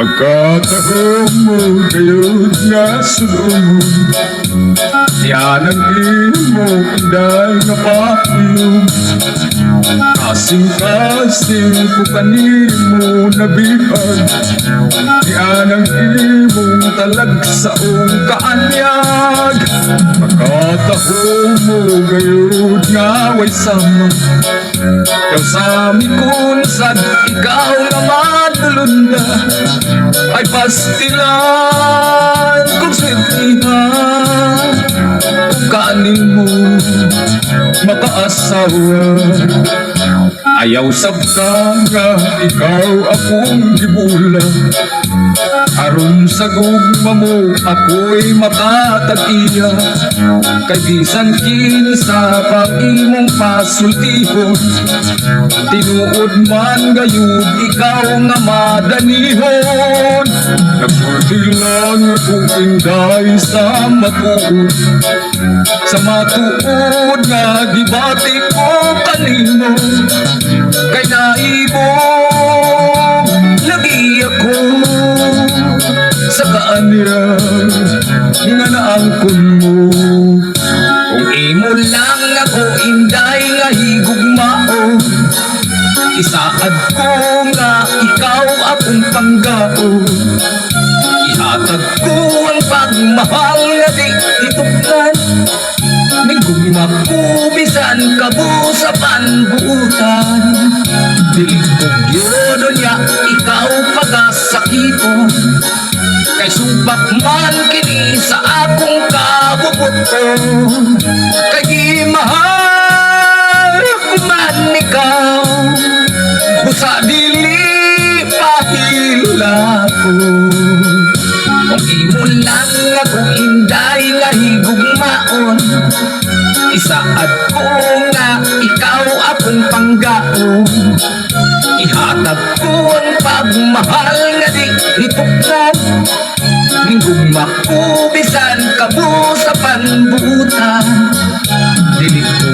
Pagkataon mo kayo't nga sulong yan ang imong inday nga papilong. Kasing-kasing ko kanimo nabihan yan ang imong talagsaong kaanyag. Pagkataon mo kayo't nga way sama yaw sa mikon sad ikaw nga madulod na ay pastilan kung swirtihan kung kanimo makaasawa. Ayaw sabka nga ikaw akong gibulang aron sa gugma mo ako'y makatag-iya. Kay bisan kinsa pa imong pasultihon tinuod man gayud ikaw nga madanihon. Nagsulti lang kung inday sa matuod nga gibati ko kanimo. Kay naibong lagi ako sa kaanyag nga naangkon mo. Kung imo lang ako inday nga higugmao isaad ko nga ikaw akong panggao. Ihatag ko ang pagmahal nga di ituklan ning gugma ko bisan kabo sa panbuutan. Dili bugyo niya ikaw pagasakiton kay subak man kini sa akong kabubuton. Kay gimahal ko man ikaw busa dili pahila ko. Kung imo lang ako inday nga higugmaon isaad ko nga ikaw akong panggao. Ihatag ko ang pagmahal nga di hituklan ning gugma ko bisan kabo sa panbuutan. Dili ko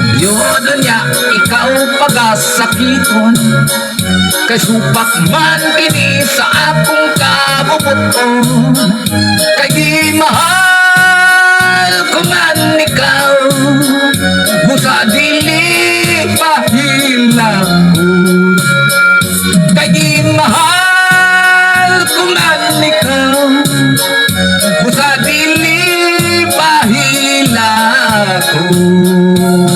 niya ikaw pagasakiton kay supak man kini sa akong kabubuton. Kay gimahal ko man ikaw busa dili pahilang ko. Kay gimahal ko man ikaw busa dili pahilang ko.